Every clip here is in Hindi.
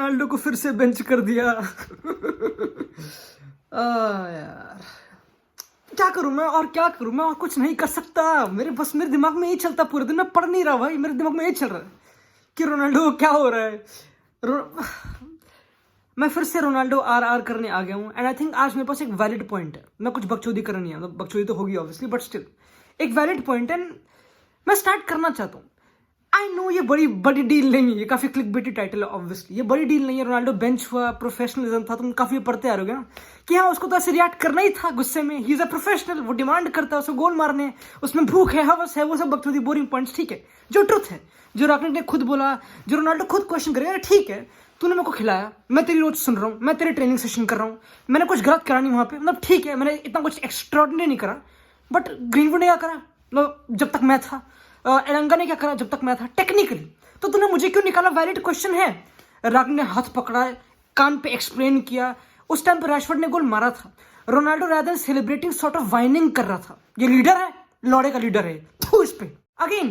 रोनाल्डो को फिर से बेंच कर दिया। यार क्या करूं मैं, और क्या करूं मैं, और कुछ नहीं कर सकता। मेरे दिमाग में यही चलता पूरे दिन। मैं पढ़ नहीं रहा भाई, मेरे दिमाग में यही चल रहा है कि रोनाल्डो को क्या हो रहा है। मैं फिर से रोनाल्डो आर करने आ गया हूँ। एंड आई थिंक आज मेरे पास एक वैलिड पॉइंट है। मैं कुछ बकचोदी करना नहीं है, मतलब बकचोदी तो होगी ऑब्वियसली, बट स्टिल एक वैलिड पॉइंट है। मैं स्टार्ट करना चाहता हूँ। आई नो ये बड़ी बड़ी डील नहीं है, ये काफी क्लिकबेटी टाइटल है ऑब्वियसली। ये बड़ी डील नहीं है। रोनाल्डो बेंच हुआ, प्रोफेशनलिज्म था, तुम काफी पढ़ते आ रहे हो ना कि हाँ उसको तो ऐसे रिएक्ट करना ही था गुस्से में। ही इज अ प्रोफेशनल, वो डिमांड करता है, उसको गोल मारने, उसमें भूख है, हवस है, वो सब बकचोदी बोरिंग पॉइंट्स। ठीक है, जो ट्रुथ है, जो राकनिक ने खुद बोला, जो रोनाल्डो खुद क्वेश्चन करेगा, ठीक है तूने मेरे को खिलाया, मैं तेरी रोज सुन रहा हूँ, मैं तेरे ट्रेनिंग सेशन कर रहा हूँ, मैंने कुछ गलत करा नहीं वहां पे, मतलब ठीक है मैंने इतना कुछ एक्स्ट्राऑर्डिनरी नहीं करा, बट ग्रीनवुड ने क्या करा मतलब जब तक मैं था, एलंगा ने क्या करा जब तक मैं था टेक्निकली, तो तूने मुझे क्यों निकाला? वैलिड क्वेश्चन है। रागनिक ने हाथ पकड़ा, कान पे एक्सप्लेन किया। उस टाइम पे रैशफोर्ड ने गोल मारा था। Ronaldo rather celebrating sort of whining कर रहा था। ये लीडर है, लौड़े का लीडर है। थू इस पे अगेन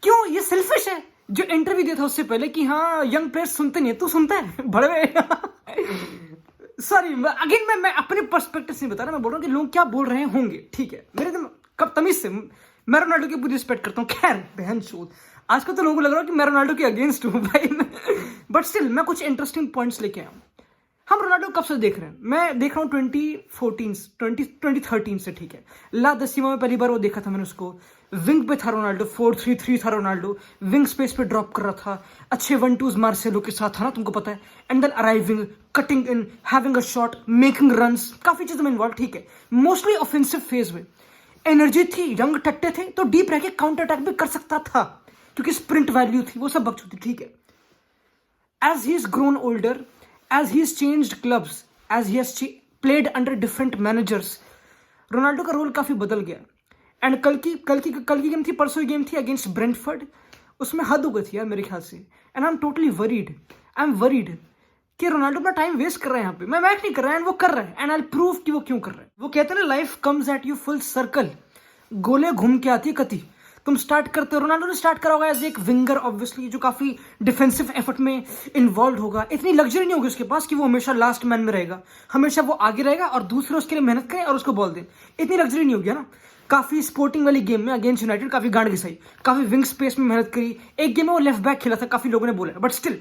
क्यों? ये सेल्फिश है। जो इंटरव्यू दिया था उससे पहले कि हाँ यंग प्लेयर्स सुनते नहीं है, तू सुनता है बड़े। सॉरी अगेन मैं अपने पर्सपेक्टिव से बता रहा, मैं बोल रहा हूँ कि लोग क्या बोल रहे होंगे। ठीक है, मेरे कब तमीज से मैं रोनाल्डो की पूरी रिस्पेक्ट करता हूँ। खैर बहन चोद, आजकल तो लोगों को लग रहा है कि मैं रोनाल्डो के अगेंस्ट हूँ भाई। बट स्टिल मैं कुछ इंटरेस्टिंग पॉइंट्स लेके आया हूँ। हम रोनाल्डो कब से देख रहे हैं? मैं देख रहा हूँ 2013 से। ठीक है, ला दसीमा में पहली बार वो देखा था मैंने उसको। विंग पे था रोनाल्डो, 4-3-3 था रोनाल्डो, विंग स्पेस पे ड्रॉप कर रहा था, अच्छे 1-2s मार्सेलो के साथ था ना, तुमको पता है। And then arriving, cutting in, having a shot, making runs, काफी चीजों में इन्वॉल्व। ठीक है, मोस्टली ऑफेंसिव फेज में एनर्जी थी, यंग टट्टे थे, तो डीप रह के काउंटर अटैक भी कर सकता था क्योंकि स्प्रिंट वैल्यू थी, वो सब बकचोदी। ठीक है, as he is grown older, as he is changed clubs, as he has played under different managers, Ronaldo का रोल काफी बदल गया। एंड कल की गेम थी, परसों की गेम थी अगेंस्ट ब्रेंटफोर्ड, उसमें हद हो गई थी यार मेरे ख्याल से। And I am totally worried, कि रोनाल्डो अपना टाइम वेस्ट कर रहा है यहाँ पे। मैं मैच नहीं कर रहा है, एंड वो कर रहा है, एंड आई प्रूव कि वो क्यों कर रहा है। वो कहते हैं ना, life comes at you full circle, गोले घूम के आती है कति। तुम स्टार्ट करते हो, रोनाल्डो ने स्टार्ट करा होगा एज एक विंगर ऑब्वियसली, जो काफी डिफेंसिव एफर्ट में इन्वॉल्व होगा। इतनी लग्जरी नहीं होगी उसके पास कि वो हमेशा लास्ट मैन में रहेगा, हमेशा वो आगे रहेगा और दूसरे उसके लिए मेहनत करें और उसको बॉल दें। इतनी लग्जरी नहीं होगी ना। काफी स्पोर्टिंग वाली गेम में अगेंस्ट यूनाइटेड काफी गांड घिसाई, काफी विंग स्पेस में मेहनत करी। एक गेम में वो लेफ्ट बैक खेला था, काफी लोगों ने बोला, बट स्टिल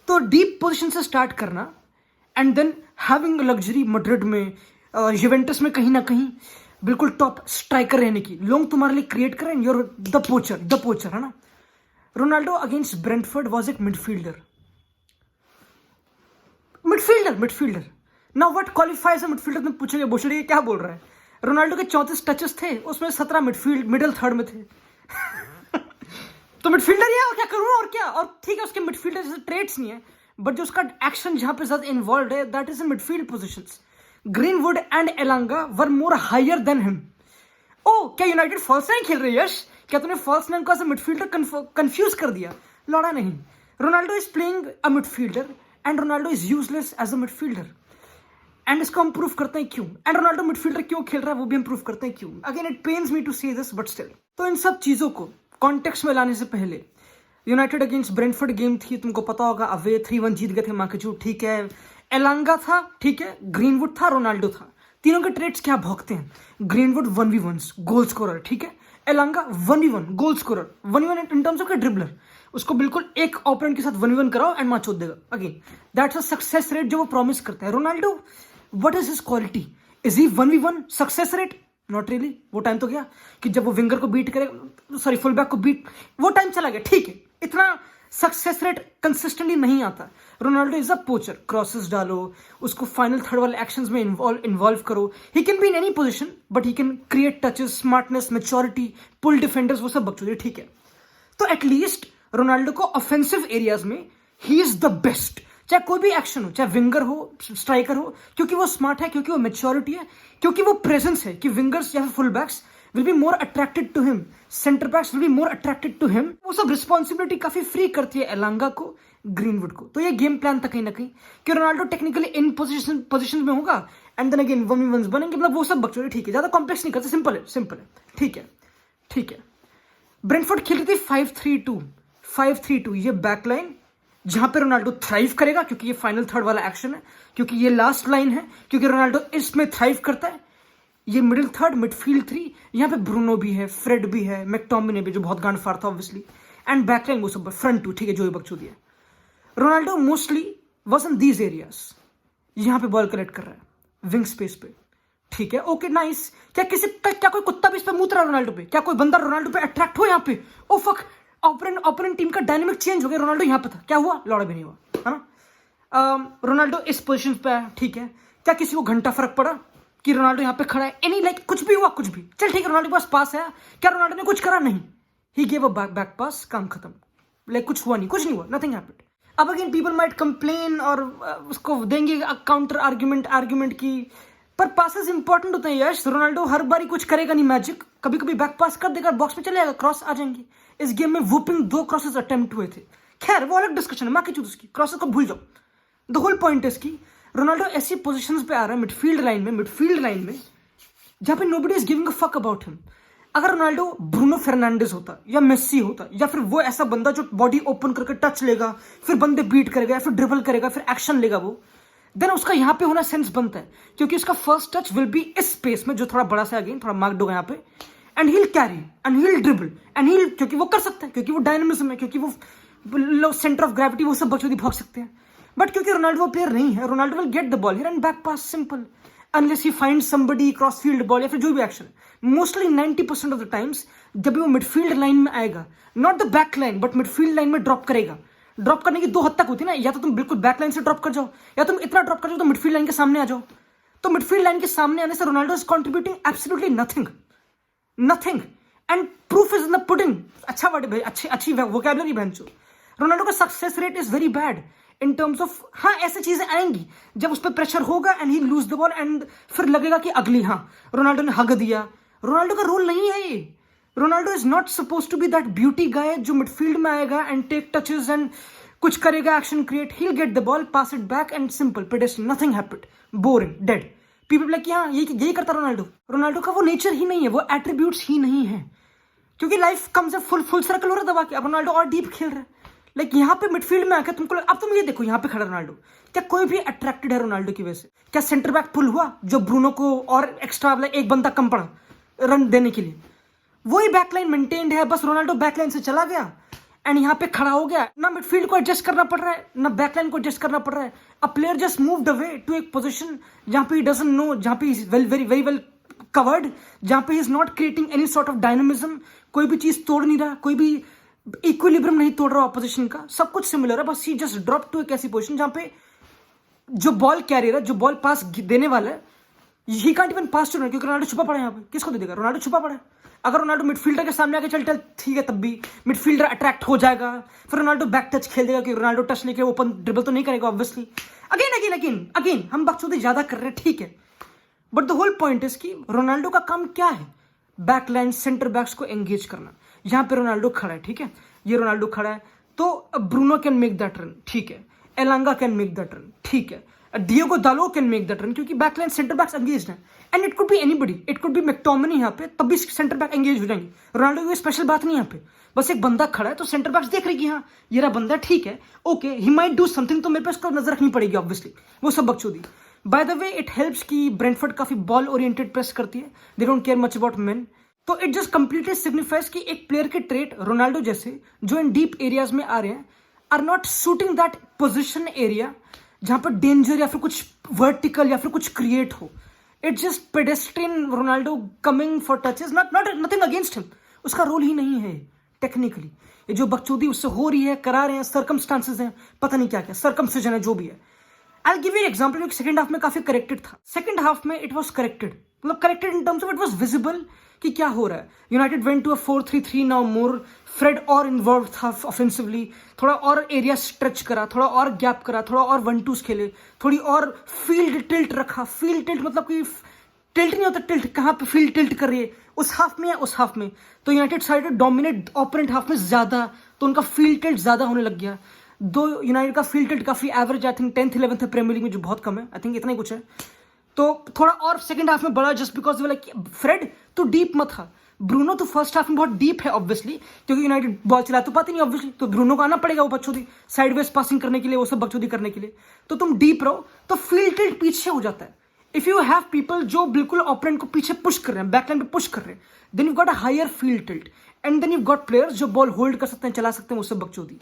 तो डीप पोजीशन से स्टार्ट करना and then having luxury Madrid में, यूवेंटस में कहीं ना कहीं बिल्कुल टॉप स्ट्राइकर रहने की, लोग तुम्हारे लिए क्रिएट करें, योर द पोचर है ना। रोनाल्डो अगेंस्ट ब्रेंटफोर्ड वाज एक midfielder. Now what qualifies a midfielder? तुम पूछोगे बोशड़ी ये क्या बोल रहा है? रोनाल्डो के 34 टचेस थे, उसमें 17 मिडल थर्ड में थे। तो मिडफील्डर ही है, और क्या करूं, और क्या। और ठीक है उसके मिडफील्डर जैसे ट्रेड्स नहीं है, बट जो उसका एक्शन जहां पे ज्यादा इन्वॉल्व है, that is in midfield positions. Greenwood and Elanga were more higher than him. ओ क्या यूनाइटेड फॉल्स नाइन खेल रही है? यश, क्या तूने फॉल्स नाइन को एज अ मिडफील्डर कंफ्यूज कर दिया? लौड़ा नहीं। Ronaldo is playing a midfielder and Ronaldo is useless as a midfielder. And इसको हम प्रूव करते हैं क्यों, एंड रोनाल्डो मिडफील्डर क्यों खेल रहा है वो भी हम प्रूव करते हैं क्यों। Again it pains me to say this, but still. तो इन सब चीजों को कॉन्टेक्स्ट में लाने से पहले, यूनाइटेड अगेंस्ट ब्रेंटफोर्ड गेम थी, तुमको पता होगा, अवे 3-1 जीत गए थे माकेजू। ठीक है, एलांगा था, ठीक है, ग्रीनवुड था, रोनाल्डो था। तीनों के ट्रेड्स क्या भौंकते हैं। ग्रीनवुड 1v1 गोल स्कोरर, ठीक है, एलांगा 1v1 goal scorer, 1v1 in terms of dribbler. उसको बिल्कुल एक ओपोनेंट के साथ 1v1 कराओ एंड मैच देगा। Again that's a success rate जो वो प्रॉमिस करता है। Ronaldo, what is his quality? Is he 1v1 success rate? Not really. वो टाइम तो गया कि जब वो विंगर को बीट करे, सॉरी फुल बैक को बीट, वो टाइम चला गया। ठीक है, इतना सक्सेस रेट कंसिस्टेंटली नहीं आता। Ronaldo is a poacher, crosses डालो, उसको फाइनल थर्ड वाले एक्शंस में इन्वॉल्व करो। He can be in any position, but he can create touches, smartness, maturity, pull defenders, वो सब बकचोदी। ठीक है, तो एटलीस्ट रोनाल्डो को ऑफेंसिव एरियाज में ही इज द बेस्ट। चाहे कोई भी एक्शन हो, चाहे विंगर हो, स्ट्राइकर हो, क्योंकि वो स्मार्ट है, क्योंकि वो मैच्योरिटी है, क्योंकि वो प्रेजेंस है कि विंगर्स या full backs will be more attracted to him, center backs will be more attracted to him। वो सब रिस्पॉन्सिबिलिटी काफी फ्री करती है एलांगा को, ग्रीनवुड को। तो ये गेम प्लान था कहीं ना कहीं कि रोनाल्डो टेक्निकली इन पोजीशन में होगा एंड देन अगेन 1v1s बनेंगे, मतलब वो सब बकचोदी। ठीक है, ज्यादा कॉम्प्लेक्स नहीं करते, सिंपल है। ठीक है, ब्रेंटफोर्ड खेल रही थी 5-3-2। ये बैकलाइन जहां पे रोनाल्डो थ्राइव करेगा, क्योंकि ये फाइनल थर्ड वाला एक्शन है, क्योंकि ये लास्ट लाइन है, क्योंकि रोनाल्डो इसमें थ्राइव करता है। ये मिडिल थर्ड, मिडफील्ड 3, यहाँ पे ब्रूनो भी है, फ्रेड भी है, मैकटोमिने भी जो बहुत गांड फाड़ था ऑब्वियसली, एंड बैकलाइन वो सब, फ्रंट 2, ठीक है, जो ये बकचोदी है। Ronaldo mostly was in these areas, यहाँ पे बॉल कलेक्ट कर रहा है विंग स्पेस पे, ठीक है, ओके नाइस। क्या कोई कुत्ता भी इस पे मूत रहा है रोनाल्डो पे? क्या कोई बंदा रोनाल्डो पे अट्रैक्ट हो यहाँ पे? ओ फक, ओपोनेंट टीम का डायनामिक चेंज हो गया, रोनाल्डो यहाँ पे था, क्या हुआ? लौड़ा भी नहीं हुआ, है ना। रोनाल्डो इस पोजीशन पे है, ठीक है, क्या किसी को घंटा फर्क पड़ा कि रोनाल्डो यहाँ पे खड़ा है? एनी लाइक कुछ भी हुआ, कुछ भी, चल ठीक है, रोनाल्डो के पास पास है, क्या रोनाल्डो ने कुछ करा? नहीं, ही गेव अ बैक पास, काम खत्म, लाइक कुछ हुआ नहीं, कुछ नहीं हुआ, नथिंग हैपेंड। अब अगेन पीपल माइट कंप्लेन और उसको देंगे काउंटर आर्ग्यूमेंट की, पर पासेस इंपॉर्टेंट होते हैं यश। रोनाल्डो हर बारी कुछ करेगा नहीं मैजिक, कभी कभी बैक पास कर देगा, बॉक्स में चले जाएगा, क्रॉस आ जाएंगे। इस गेम में वुपिंग 2 क्रॉसेस अटेम्प्ट हुए थे, खैर वो अलग डिस्कशन है, माँ की चूत उसकी, क्रॉसेस को भूल जाओ। द होल पॉइंट इज की रोनाल्डो ऐसी पोजीशंस पे आ रहा है मिडफील्ड लाइन में जहां पे nobody is giving a fuck about him. अगर रोनाल्डो ब्रूनो फर्नांडिस होता या मेस्सी होता, या फिर वो ऐसा बंदा जो बॉडी ओपन करके टच लेगा, फिर बंदे बीट करेगा, फिर ड्रिबल करेगा, फिर एक्शन लेगा, वो देन उसका यहाँ पे होना सेंस बनता है, क्योंकि उसका फर्स्ट टच विल बी इस स्पेस में जो थोड़ा बड़ा सा, अगेन थोड़ा मार्क्ड होगा यहाँ पे, and he carry and he dribble and he, क्योंकि वो कर सकता है, क्योंकि वो डायनामिज्म है, क्योंकि वो सेंटर ऑफ ग्रेविटी, वो सब बच्चों भाग सकते हैं। बट क्योंकि रोनाल्डो वो प्लेयर नहीं है, Ronaldo will get the ball here and back pass simple, unless he find somebody cross field ball या फिर जो भी action. Mostly 90% of the times जब वो मिडफील्ड लाइन में आएगा, not the back line but midfield line में ड्रॉप करेगा। ड्रॉप करने की 2 हद तक होती है ना, या तो तुम बिल्कुल बैक लाइन से ड्रॉप कर जाओ, या तुम इतना ड्रॉप कर जाओ तो मिडफील्ड लाइन के सामने आ जाओ। तो मिडफील्ड लाइन के सामने आने से Ronaldo is contributing absolutely nothing and proof is in the pudding. अच्छा वर्ड है भाई, अच्छी वोकैबुलरी बहनचो। रोनाल्डो का success rate is very bad in terms of, हाँ ऐसी चीजें आएंगी जब उस पर प्रेशर होगा and he lose the ball and फिर लगेगा कि अगली, हाँ रोनाल्डो ने हग दिया। रोनाल्डो का रोल नहीं है ये। Ronaldo is not suppose to be that beauty guy जो मिडफील्ड में आएगा एंड टेक टचेस एंड कुछ करेगा, action create, he get the ball, pass it back and simple pedestrian, nothing happened, boring, dead. People like हाँ यही करता रोनाल्डो का वो नेचर ही नहीं है, वो एट्रीब्यूट्स ही नहीं है, क्योंकि लाइफ कम से फुल सर्कल हो रहा है दबा के। अब रोनाल्डो और डीप खेल रहा है, लाइक यहाँ पे मिडफील्ड में आकर तुमको, अब तुम ये देखो यहाँ पे खड़ा रोनाल्डो, क्या कोई भी अट्रैक्टेड है रोनाल्डो की वजह से? क्या सेंटर बैक पुल हुआ जो ब्रूनो को और एक्स्ट्रा एक बंदा कम पड़ा रन देने के लिए? वही बैकलाइन मेंटेन्ड है, बस रोनाल्डो बैकलाइन से चला गया एंड यहाँ पे खड़ा हो गया। ना मिडफील्ड को एडजस्ट करना पड़ रहा है, ना बैकलाइन को एडजस्ट करना पड़ रहा है। A player just moved away to एक पोजीशन जहाँ पे ही डजंट नो, जहाँ पे इज वेरी वेल कवर्ड, जहाँ पे is not creating any sort of dynamism, कोई भी चीज तोड़ नहीं रहा, कोई भी इक्विलिब्रियम नहीं तोड़ रहा ऑपोजिशन का, सब कुछ सिमिलर है, बस ही जस्ट ड्रॉप टू एक ऐसी पोजीशन जहाँ पे जो बॉल कैरियर है, जो बॉल पास देने वाला है, he can't even pass to, क्योंकि रोनाल्डो छुपा पड़ा है यहाँ पे, किसको दे देगा? रोनाल्डो छुपा पड़ा है। अगर रोनाल्डो मिडफील्डर के सामने आके चल ठीक है, तब भी मिडफील्डर अट्रैक्ट हो जाएगा, फिर रोनाल्डो बैक टच खेल देगा, क्योंकि रोनाल्डो टच लेके ओपन ड्रिबल तो नहीं करेगा ऑब्वियसली। अगेन हम बकचोदी ज्यादा कर रहे हैं, ठीक है, but the whole point is कि रोनाल्डो का काम क्या है? बैकलाइन सेंटर बैक्स को एंगेज करना। यहाँ पे रोनाल्डो खड़ा है, ठीक है, ये रोनाल्डो खड़ा है, तो Bruno can make that run, ठीक है, एलांगा कैन मेक दैट रन, ठीक है, डिएगो दालो कैन मेक दैट रन, क्योंकि बैकलाइन सेंटर बैक्स एंगेज्ड है, and it could B anybody, it could B McTominay यहाँ पे, तब भी सेंटर बैक एंगेज हो जाएंगे। रोनाल्डो की स्पेशल बात नहीं यहाँ पे, बस एक बंदा खड़ा है तो सेंटर बैक्स देख रही कि हाँ ये रहा बंदा, ठीक है, okay, he might do something, तो मेरे पे उसको नजर रखनी पड़ेगी ऑब्वियसली, वो सब बकचोदी। By the way it helps कि ब्रेंटफोर्ड काफी बॉल ओरिएंटेड प्रेस करती है, they don't care much about main, तो इट जस्ट कंप्लीटली सिग्निफाइज कि एक प्लेयर के ट्रेट रोनाल्डो जैसे जो इन डीप एरियाज में आ रहे हैं are not suiting that position area जहां पर डेंजर या फिर कुछ वर्टिकल या फिर कुछ क्रिएट हो। It's just pedestrian Ronaldo coming for touches, nothing against him, उसका रोल ही नहीं है टेक्निकली। ये जो बकचोदी उससे हो रही है, करा रहे हैं, सर्कमस्टांसेस हैं, पता नहीं क्या क्या, सर्कमसिजन है, जो भी है। I will give you example, क्योंकि सेकंड हाफ में काफी करेक्टेड था। सेकंड हाफ में इट वाज करेक्टेड, मतलब corrected in terms of it was visible कि क्या हो रहा है। United went to a 4-3-3 now more, Fred और इन्वॉल्व था ऑफेंसिवली, थोड़ा और एरिया स्ट्रेच करा, थोड़ा और गैप करा, थोड़ा और 1-2s खेले, थोड़ी और फील्ड टिल्ट रखा। फील्ड टिल्ट मतलब कि टिल्ट नहीं होता, टिल्ट कहाँ पे फील्ड टिल्ट कर रही है, उस हाफ में या उस हाफ में, तो United side dominate opponent half में ज्यादा, तो उनका फील्ड टिल्ट ज्यादा होने लग गया। दो यूनाइटेड का फील्ड टिल्ट काफी average, I think 10th 11th है प्रीमियर लीग में, जो बहुत कम है, आई थिंक इतना ही कुछ है। तो थोड़ा और सेकंड हाफ में बढ़ा, जस्ट बिकॉज लाइक फ्रेड तो डीप मत था, ब्रूनो तो फर्स्ट हाफ में बहुत डीप है ऑब्वियसली, क्योंकि यूनाइटेड बॉल चला तो पाती नहीं ऑब्वियसली, तो ब्रूनो को आना पड़ेगा वो बकचोदी साइडवेज पासिंग करने के लिए, वो सब बकचोदी करने के लिए। तो तुम डीप रहो तो फील्ड टिल्ट पीछे हो जाता है। इफ यू हैव पीपल जो बिल्कुल ओपोनेंट को पीछे पुश कर रहे हैं, बैकलाइन पे पुश कर रहे हैं, then you got a higher field tilt, and then you got players जो बॉल होल्ड कर सकते हैं, चला सकते हैं, वो सब बकचोदी।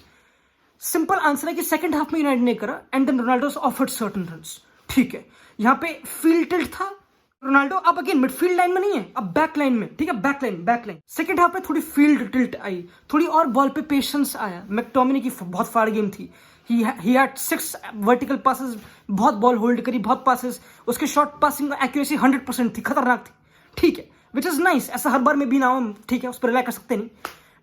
सिंपल आंसर है कि सेकंड हाफ में यूनाइटेड ने करा, and then Ronaldo offered certain runs. ठीक है, यहाँ पे फील्ड टिल्ट था, रोनाल्डो अब अगेन मिडफील्ड लाइन में नहीं है, अब बैक लाइन में, ठीक है, बैकलाइन। सेकंड हाफ में थोड़ी फील्ड टिल्ट आई, थोड़ी और बॉल पे पेशेंस आया। मैकटोमिनी की बहुत फाड़ गेम थी, ही हैड 6 वर्टिकल पासेस, बहुत बॉल होल्ड करी, बहुत पासेस, उसके शॉर्ट पासिंग एक्यूरेसी 100% थी, खतरनाक थी, ठीक है, विच इज नाइस। ऐसा हर बार में भी ना हो, ठीक है, उस पर रिलाई कर सकते नहीं।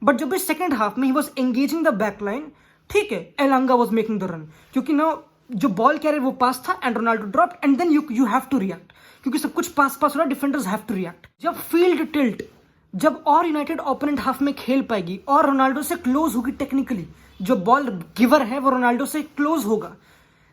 बट जब भी सेकंड हाफ में he was engaging the back line, ठीक है, Elanga was making the run, क्योंकि ना जो बॉल कैरियर वो पास था, and Ronaldo drop, and then you have to react, क्योंकि सब कुछ पास हो रहा, डिफेंडर्स हैव टू रिएक्ट। जब फील्ड टिल्ट, जब और यूनाइटेड ओपोनेंट हाफ में खेल पाएगी और रोनाल्डो से क्लोज होगी टेक्निकली, जो बॉल गिवर है वो रोनाल्डो से क्लोज होगा,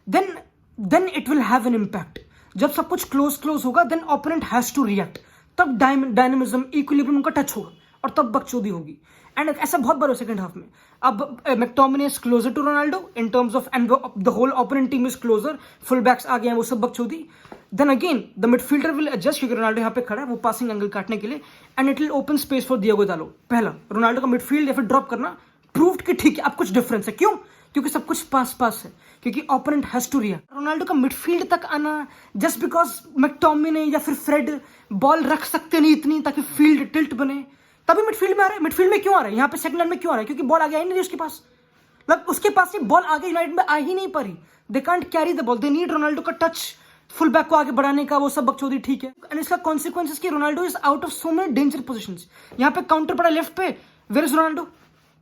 then it will have an impact. जब सब कुछ क्लोज होगा, then opponent has to react, तब डायनेमिज्म इक्विलिब्रियम उनका टच होगा, और तब बकचोदी होगी। एंड ऐसा बहुत बार हो सेकंड हाफ में। अब McTominay is closer to Ronaldo in terms of, and the whole opponent team is closer, full backs आ गए हैं, वो सब बकचोदी। Then again the midfielder will adjust, क्योंकि रोनाल्डो यहाँ पे खड़ा है वो पासिंग एंगल काटने के लिए, and it will open space for Diego डालो। पहला रोनाल्डो का मिडफील्ड या फिर ड्रॉप करना प्रूव्ड कि ठीक है अब कुछ डिफरेंस है। क्यों? क्योंकि सब कुछ पास है, क्योंकि opponent has to react. Ronaldo का मिडफील्ड तक आना जस्ट बिकॉज मैकटोमिनी या फिर फ्रेड बॉल रख सकते नहीं इतनी ताकि फील्ड टिल्ट बने, तभी मिडफील्ड में आ रहा है। मिडफील्ड में क्यों आ रहा है? यहाँ पे सेकंड लाइन में क्यों आ रहा है? क्योंकि बॉल आगे आई नहीं रही उसके पास, मतलब उसके पास ये बॉल आगे यूनाइटेड में आ ही नहीं पा रही। They can't carry the ball, they need Ronaldo का टच, फुल बैक को आगे बढ़ाने का, वो सब बकचोदी, ठीक है। एंड इसका कॉन्सिक्वेंस कि Ronaldo is out of so many danger positions. यहाँ पे काउंटर पड़ा लेफ्ट पे, वेयर इज रोनाल्डो?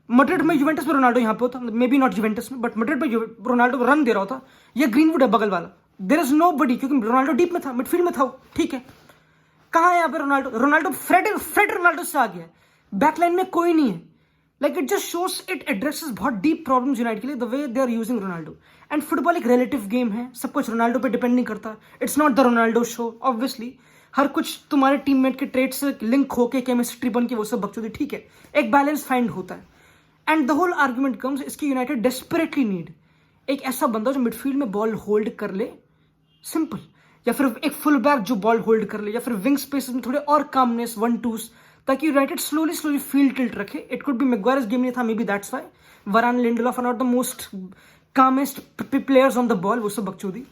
मैड्रिड में, यूवेंटस में रोनाल्डो यहाँ पे होता, मे बी नॉट यूवेंटस में, बट मैड्रिड में रोनाल्डो रन दे रहा होता। ये ग्रीनवुड है बगल वाला, देयर इज नो बडी, क्योंकि रोनाल्डो डीप में था, मिडफील्ड में था वो, ठीक है। कहाँ है यहाँ पे रोनाल्डो? फ्रेड रोनाल्डो से आ गया, बैकलाइन में कोई नहीं है। Like it just shows, it addresses बहुत डीप प्रॉब्लम्स यूनाइटेड के लिए, the way they are using Ronaldo. And football एक रिलेटिव गेम है, सब कुछ रोनाल्डो पे डिपेंड नहीं करता। It's not the Ronaldo show obviously. हर कुछ तुम्हारे टीममेट के ट्रेड से लिंक होके केमिस्ट्री बन के वो सब बकचोदी, ठीक है, एक बैलेंस फाइंड होता है। And the whole argument comes, इसकी यूनाइटेड डेस्परेटली नीड एक ऐसा बंदा जो मिडफील्ड में बॉल होल्ड कर ले, सिंपल, या फिर एक फुल बैक जो बॉल होल्ड कर ले, या फिर विंग स्पेस में थोड़े और कामनेस, 1-2s, ताकि यूनाइटेड स्लोली फील्ड टिल्ट रखे। It could be Maguire's game नहीं था, maybe that's why Varane, Lindelof are not the most calmest players on the ball, वो सब बकचोदी।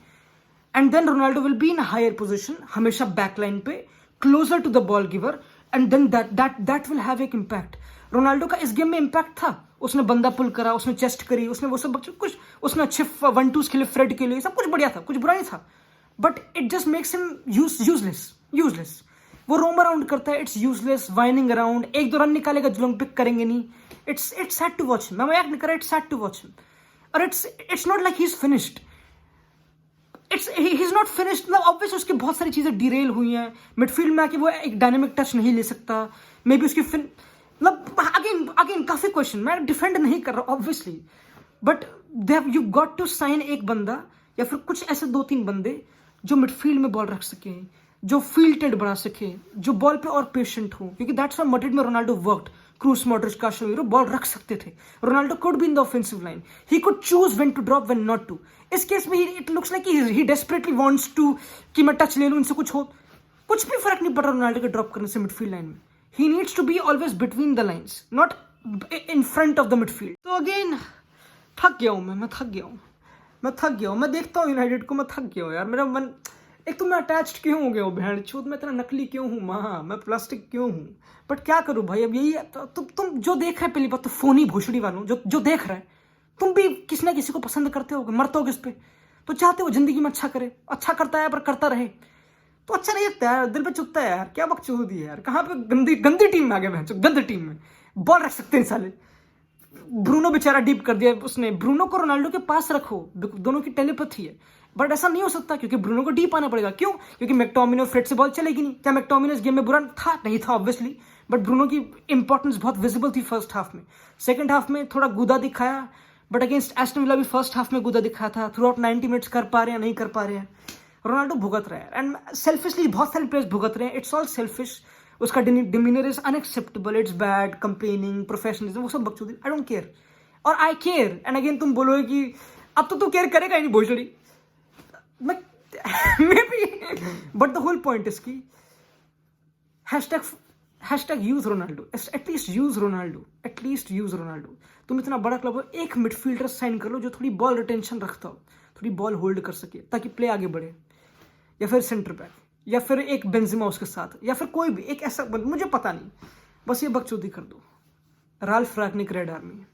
And then Ronaldo will be in higher position, हमेशा बैकलाइन पे, closer to the ball giver, and then that will have एक इम्पैक्ट। रोनाल्डो का इस गेम में इम्पैक्ट था, उसने बंदा पुल करा, उसने चेस्ट करी, उसने वो सब कुछ, उसने अच्छे 1-2s खेले, फ्रेड के लिए, सब कुछ बढ़िया था, कुछ बुरा नहीं था, but it just makes him useless. वो रोम अराउंड करता है, it's useless, whining around, 1-2 run निकालेगा जो लोग पिक करेंगे नहीं। It's sad to watch him, मैं मजाक नहीं कर रहा, it's sad to watch him. और it's not like he is finished, he is not finished, मतलब ऑब्वियस उसकी बहुत सारी चीजें डिरेल हुई हैं। मिडफील्ड में आके वो एक डायनेमिक टच नहीं ले सकता, मे बी उसकी मतलब अगेन काफी क्वेश्चन, मैं डिफेंड नहीं कर रहा obviously, but you got to sign एक बंदा या फिर कुछ ऐसे 2-3 बंदे जो मिडफील्ड में बॉल रख सके, जो फील्ड टिल्ट बढ़ा सके, जो बॉल पे और पेशेंट हो, क्योंकि दैट्स व्हाई मैड्रिड में Ronaldo worked. Kroos, Modric, Casemiro ball रख सकते थे। Ronaldo could be in the offensive line, he could choose when to drop when not to. इस केस में it looks like he desperately wants to कि मैं टच ले लूं, इनसे कुछ भी फर्क नहीं पड़ रहा रोनाल्डो के ड्रॉप करने से मिडफील्ड लाइन में। He needs to be always between the lines, not in front of the midfield. तो अगेन थक गया हूं मैं थक गया हूं। मैं देखता हूँ यूनाइटेड को, मैं थक गया हूँ यार। मेरा मन, एक तो मैं अटैच्ड क्यों हो गया हूँ बहन चूत, मैं इतना नकली क्यों हूँ, मैं प्लास्टिक क्यों हूँ, बट क्या करूँ भाई, अब यही है। तुम जो देख रहे, पहली बात तो फोनी भोसड़ी वालों जो देख रहे हैं, तुम भी किसी ना किसी को पसंद करते हो, मरते हो किस पे, तो चाहते हो जिंदगी में अच्छा करे, अच्छा करता है पर करता रहे तो अच्छा नहीं लगता यार, दिल पे चुभता है यार। क्या बकचोदी है यार, कहाँ पे गंदी टीम में आ गए बहन, गंदी टीम में बॉल रख सकते हैं साले। ब्रूनो बेचारा डीप कर दिया उसने, ब्रूनो को रोनाल्डो के पास रखो, दोनों की टेलीपैथी है, बट ऐसा नहीं हो सकता क्योंकि ब्रूनो को डीप आना पड़ेगा। क्यों? क्योंकि मैकटोमिनी और फ्रेड से बॉल चलेगी नहीं। क्या मैकटोमिनी इस गेम में बुरा था? नहीं था ऑब्वियसली, बट ब्रूनो की इंपॉर्टेंस बहुत विजिबल थी फर्स्ट हाफ में। सेकंड हाफ में थोड़ा गुदा दिखाया, बट अगेंस्ट एस्टन विला भी फर्स्ट हाफ में गुदा दिखाया था। थ्रू आउट 90 मिनट्स कर पा रहे हैं, नहीं कर पा रहे हैं। रोनाल्डो भुगत रहा है, एंड सेल्फिशली बहुत सारे प्लेयर्स भुगत रहे हैं, इट्स ऑल सेल्फिश। उसका demeanour is unacceptable, it's bad, complaining, professionalism, वो सब बकचोदी। आई डोंट केयर, और आई केयर। एंड अगेन तुम बोलोगे कि अब तो तू केयर करेगा ही नहीं भोसड़ी, मैं maybe, but the whole point is की hashtag use Ronaldo, at least use Ronaldo, at least use Ronaldo. तुम इतना बड़ा क्लब हो, एक मिडफील्डर साइन कर लो जो थोड़ी बॉल रिटेंशन रखता हो, थोड़ी बॉल होल्ड कर सके ताकि प्ले आगे बढ़े, या फिर सेंटर बैक, या फिर एक बेंजिमा उसके साथ, या फिर कोई भी एक ऐसा मुझे पता नहीं, बस ये बकचोदी कर दो। Ralph रैगनिक, red army.